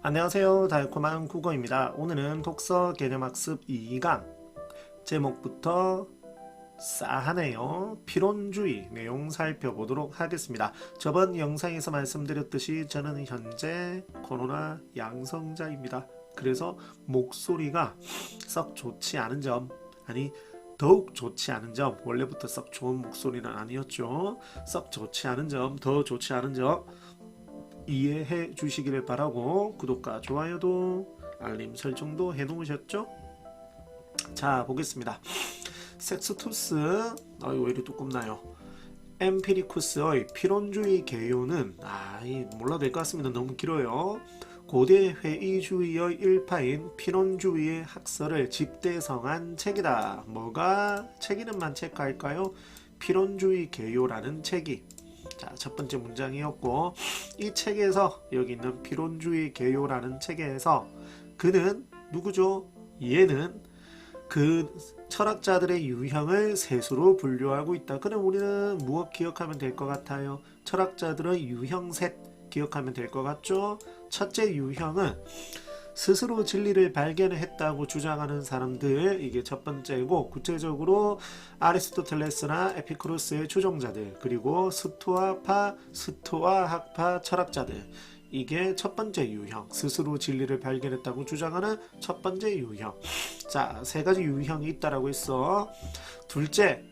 안녕하세요. 달콤한 국어입니다. 오늘은 독서 개념학습 2강 제목부터 싸하네요. 필연주의 내용 살펴보도록 하겠습니다. 저번 영상에서 말씀드렸듯이 저는 현재 코로나 양성자입니다. 그래서 목소리가 썩 좋지 않은 점, 아니 더욱 좋지 않은 점, 원래부터 썩 좋은 목소리는 아니었죠. 썩 좋지 않은 점, 더 좋지 않은 점 이해해 주시기를 바라고 구독과 좋아요도 알림 설정도 해 놓으셨죠? 자, 보겠습니다. 섹스투스, 왜 이리 두껍나요? 엠피리쿠스의 필연주의 개요는 몰라도 될 것 같습니다. 너무 길어요. 고대 회의주의의 일파인 필연주의의 학설을 집대성한 책이다. 뭐가 책 이름만 체크할까요? 필연주의 개요라는 책이 자, 첫 번째 문장이었고, 이 책에서 여기 있는 필연주의 개요라는 책에서 그는 누구죠? 얘는 그 철학자들의 유형을 셋으로 분류하고 있다. 그럼 우리는 무엇 기억하면 될 것 같아요? 철학자들의 유형 셋 기억하면 될 것 같죠? 첫째 유형은 스스로 진리를 발견했다고 주장하는 사람들, 이게 첫 번째고, 구체적으로 아리스토텔레스나 에피쿠로스의 추종자들, 그리고 스토아학파 철학자들, 이게 첫 번째 유형, 스스로 진리를 발견했다고 주장하는 첫 번째 유형. 자, 세 가지 유형이 있다라고 했어. 둘째,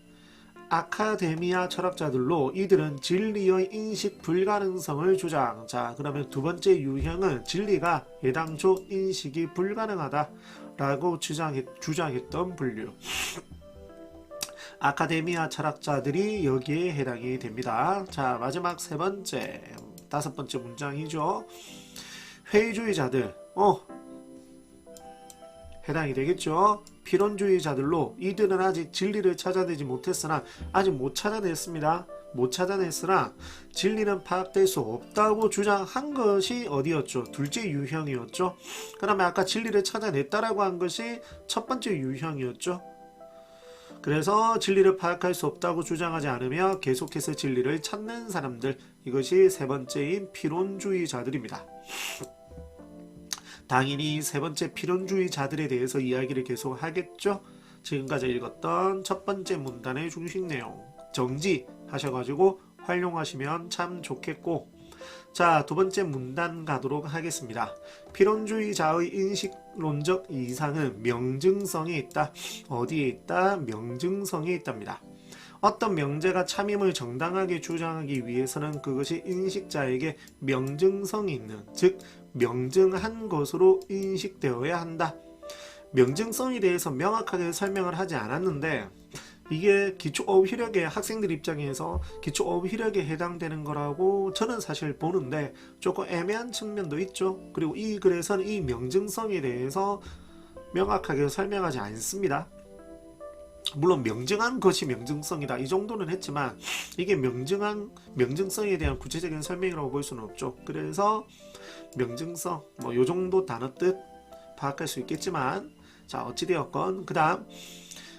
아카데미아 철학자들로 이들은 진리의 인식 불가능성을 주장. 자, 그러면 두 번째 유형은 진리가 애당초 인식이 불가능하다 라고 주장했던 분류. 아카데미아 철학자들이 여기에 해당이 됩니다. 자, 마지막 세 번째, 다섯 번째 문장이죠. 회의주의자들, 해당이 되겠죠. 필연주의자들로 이들은 아직 진리를 찾아내지 못했으나 아직 못 찾아냈습니다. 못 찾아냈으나 진리는 파악될 수 없다고 주장한 것이 어디였죠? 둘째 유형이었죠. 그러면 아까 진리를 찾아냈다라고 한 것이 첫 번째 유형이었죠. 그래서 진리를 파악할 수 없다고 주장하지 않으며 계속해서 진리를 찾는 사람들, 이것이 세 번째인 필연주의자들입니다. 당연히 세 번째 필연주의자들에 대해서 이야기를 계속 하겠죠. 지금까지 읽었던 첫 번째 문단의 중심 내용 정지하셔가지고 활용하시면 참 좋겠고, 자, 두 번째 문단 가도록 하겠습니다. 필연주의자의 인식론적 이상은 명증성이 있다. 어디에 있다? 명증성이 있답니다. 어떤 명제가 참임을 정당하게 주장하기 위해서는 그것이 인식자에게 명증성이 있는, 즉 명증한 것으로 인식되어야 한다. 명증성에 대해서 명확하게 설명을 하지 않았는데, 이게 기초어휘력의 학생들 입장에서 기초어휘력에 해당되는 거라고 저는 사실 보는데 조금 애매한 측면도 있죠. 그리고 이 글에서는 이 명증성에 대해서 명확하게 설명하지 않습니다. 물론 명증한 것이 명증성이다 이 정도는 했지만, 이게 명증성에 대한 구체적인 설명이라고 볼 수는 없죠. 그래서 명증성 요 정도 단어 뜻 파악할 수 있겠지만, 자, 어찌되었건 그 다음,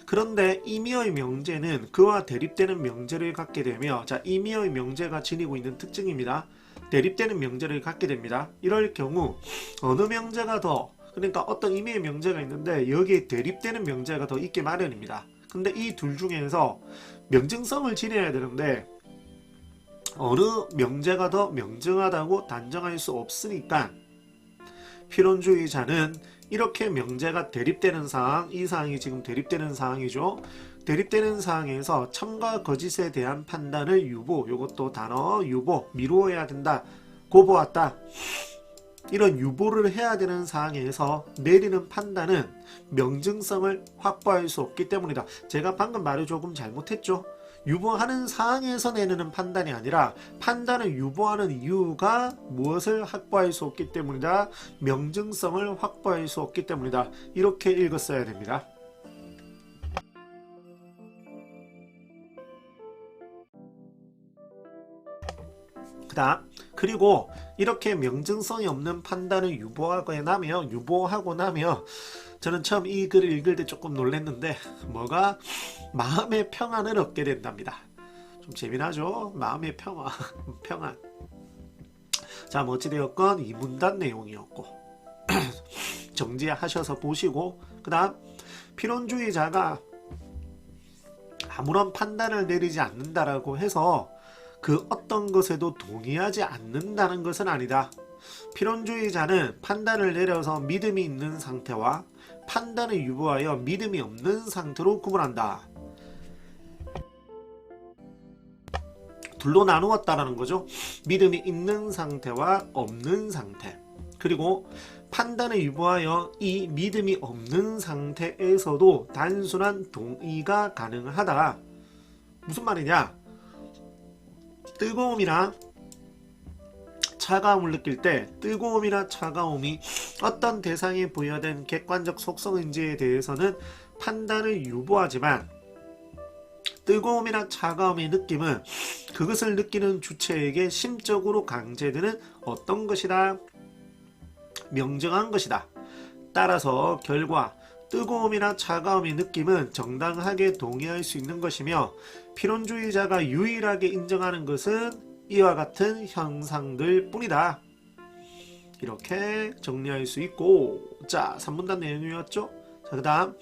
그런데 임의의 명제는 그와 대립되는 명제를 갖게 되며, 자, 임의의 명제가 지니고 있는 특징입니다. 대립되는 명제를 갖게 됩니다. 이럴 경우 어느 명제가 더, 그러니까 어떤 임의의 명제가 있는데 여기에 대립되는 명제가 더 있게 마련입니다. 근데 이 둘 중에서 명증성을 지녀야 되는데 어느 명제가 더 명증하다고 단정할 수 없으니까 필연주의자는 이렇게 명제가 대립되는 상황, 이 상황이 지금 대립되는 상황이죠. 대립되는 상황에서 참과 거짓에 대한 판단을 요것도 단어 미루어야 된다, 고보았다, 이런 유보를 해야 되는 상황에서 내리는 판단은 명증성을 확보할 수 없기 때문이다. 제가 방금 말을 조금 잘못했죠. 유보하는 상황에서 내리는 판단이 아니라 판단을 유보하는 이유가 무엇을 확보할 수 없기 때문이다. 명증성을 확보할 수 없기 때문이다. 이렇게 읽었어야 됩니다. 그리고 이렇게 명증성이 없는 판단을 유보하고 나면 저는 처음 이 글을 읽을 때 조금 놀랐는데, 뭐가 마음의 평안을 얻게 된답니다. 좀 재미나죠? 마음의 평안. 자, 어찌되었건 이 문단 내용이었고, 정지하셔서 보시고, 그 다음 필연주의자가 아무런 판단을 내리지 않는다라고 해서 그 어떤 것에도 동의하지 않는다는 것은 아니다. 필연주의자는 판단을 내려서 믿음이 있는 상태와 판단을 유보하여 믿음이 없는 상태로 구분한다. 둘로 나누었다라는 거죠. 믿음이 있는 상태와 없는 상태. 그리고 판단을 유보하여 이 믿음이 없는 상태에서도 단순한 동의가 가능하다. 무슨 말이냐? 뜨거움이나 차가움을 느낄 때 뜨거움이나 차가움이 어떤 대상에 부여된 객관적 속성인지에 대해서는 판단을 유보하지만, 뜨거움이나 차가움의 느낌은 그것을 느끼는 주체에게 심적으로 강제되는 어떤 것이다? 명정한 것이다. 따라서 결과 뜨거움이나 차가움의 느낌은 정당하게 동의할 수 있는 것이며, 필연주의자가 유일하게 인정하는 것은 이와 같은 현상들 뿐이다. 이렇게 정리할 수 있고, 자, 3문단 내용이었죠. 자, 그 다음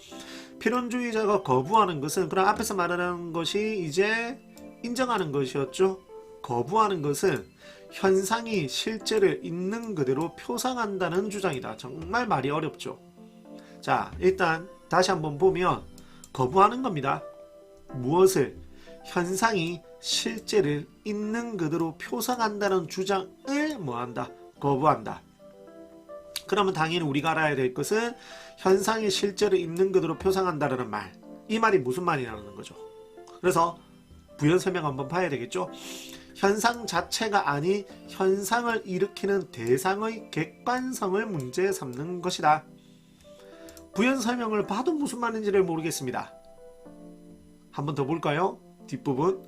필연주의자가 거부하는 것은, 그럼 앞에서 말하는 것이 이제 인정하는 것이었죠. 거부하는 것은 현상이 실제를 있는 그대로 표상한다는 주장이다. 정말 말이 어렵죠. 자, 일단 다시 한번 보면 거부하는 겁니다. 무엇을? 현상이 실제를 있는 그대로 표상한다는 주장을 뭐한다? 거부한다. 그러면 당연히 우리가 알아야 될 것은 현상이 실제를 있는 그대로 표상한다는 말, 이 말이 무슨 말이라는 거죠. 그래서 부연 설명 한번 봐야 되겠죠. 현상 자체가 아닌 현상을 일으키는 대상의 객관성을 문제 삼는 것이다. 부연 설명을 봐도 무슨 말인지를 모르겠습니다. 한번 더 볼까요? 뒷부분.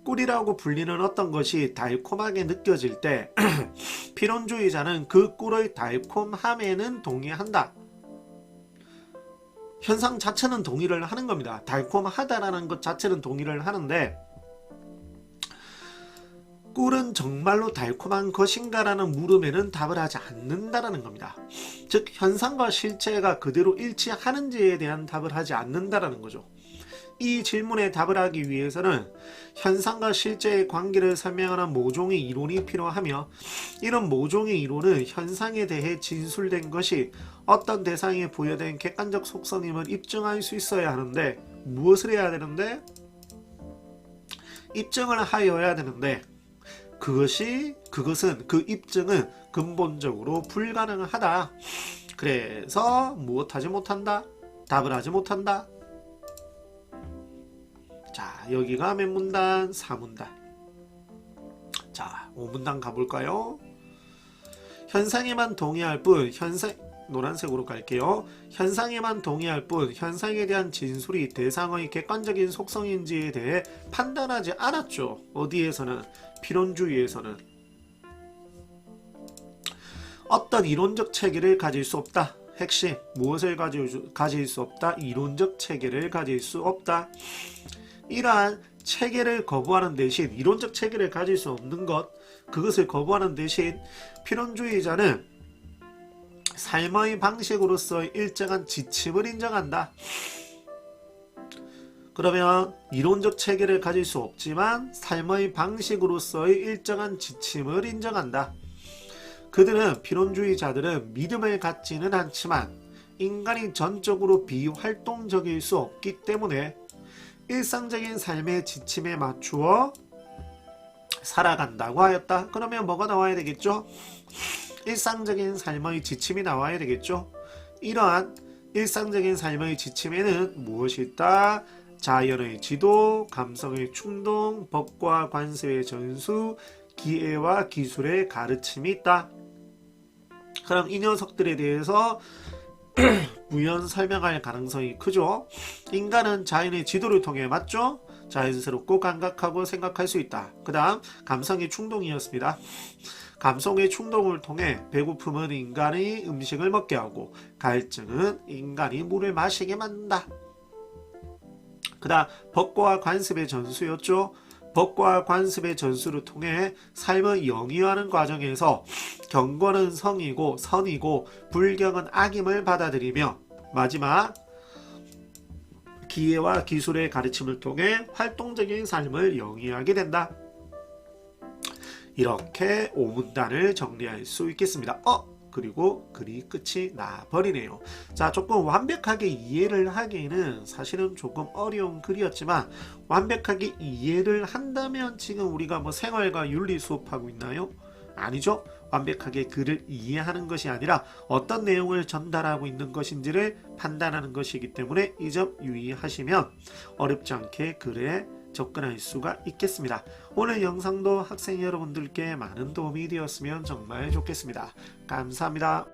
꿀이라고 불리는 어떤 것이 달콤하게 느껴질 때 필연주의자는 그 꿀의 달콤함에는 동의한다. 현상 자체는 동의를 하는 겁니다. 달콤하다라는 것 자체는 동의를 하는데, 꿀은 정말로 달콤한 것인가라는 물음에는 답을 하지 않는다라는 겁니다. 즉 현상과 실체가 그대로 일치하는지에 대한 답을 하지 않는다라는 거죠. 이 질문에 답을 하기 위해서는 현상과 실제의 관계를 설명하는 모종의 이론이 필요하며, 이런 모종의 이론은 현상에 대해 진술된 것이 어떤 대상에 부여된 객관적 속성임을 입증할 수 있어야 하는데, 무엇을 해야 되는데? 입증을 하여야 되는데, 그것은 그 입증은 근본적으로 불가능하다. 그래서 무엇하지 못한다? 답을 하지 못한다. 자, 여기가 몇 문단? 4문단. 자, 5문단 가볼까요? 현상에만 동의할 뿐, 노란색으로 갈게요. 현상에만 동의할 뿐 현상에 대한 진술이 대상의 객관적인 속성인지에 대해 판단하지 않았죠. 어디에서는? 필연주의에서는. 어떤 이론적 체계를 가질 수 없다. 핵심, 무엇을 가질 수 없다? 이론적 체계를 가질 수 없다. 이러한 체계를 거부하는 대신, 이론적 체계를 가질 수 없는 것, 그것을 거부하는 대신 필연주의자는 삶의 방식으로서의 일정한 지침을 인정한다. 그러면 이론적 체계를 가질 수 없지만 삶의 방식으로서의 일정한 지침을 인정한다. 그들은, 필연주의자들은 믿음을 갖지는 않지만 인간이 전적으로 비활동적일 수 없기 때문에 일상적인 삶의 지침에 맞추어 살아간다고 하였다. 그러면 뭐가 나와야 되겠죠? 일상적인 삶의 지침이 나와야 되겠죠. 이러한 일상적인 삶의 지침에는 무엇이 있다? 자연의 지도, 감성의 충동, 법과 관습의 전수, 기회와 기술의 가르침이 있다. 그럼 이 녀석들에 대해서 부연 설명할 가능성이 크죠. 인간은 자연의 지도를 통해, 맞죠? 자연스럽고 감각하고 생각할 수 있다. 그 다음 감성의 충동이었습니다. 감성의 충동을 통해 배고픔은 인간이 음식을 먹게 하고 갈증은 인간이 물을 마시게 만든다. 그 다음 법과 관습의 전수였죠. 법과 관습의 전수를 통해 삶을 영위하는 과정에서 경건은 성이고 선이고 불경은 악임을 받아들이며 마지막 기회와 기술의 가르침을 통해 활동적인 삶을 영위하게 된다. 이렇게 5문단을 정리할 수 있겠습니다. 그리고 글이 끝이 나버리네요. 자, 조금 완벽하게 이해를 하기는 사실은 조금 어려운 글이었지만 완벽하게 이해를 한다면 지금 우리가 뭐 생활과 윤리 수업하고 있나요? 아니죠. 완벽하게 글을 이해하는 것이 아니라 어떤 내용을 전달하고 있는 것인지를 판단하는 것이기 때문에 이 점 유의하시면 어렵지 않게 글에 접근할 수가 있겠습니다. 오늘 영상도 학생 여러분들께 많은 도움이 되었으면 정말 좋겠습니다. 감사합니다.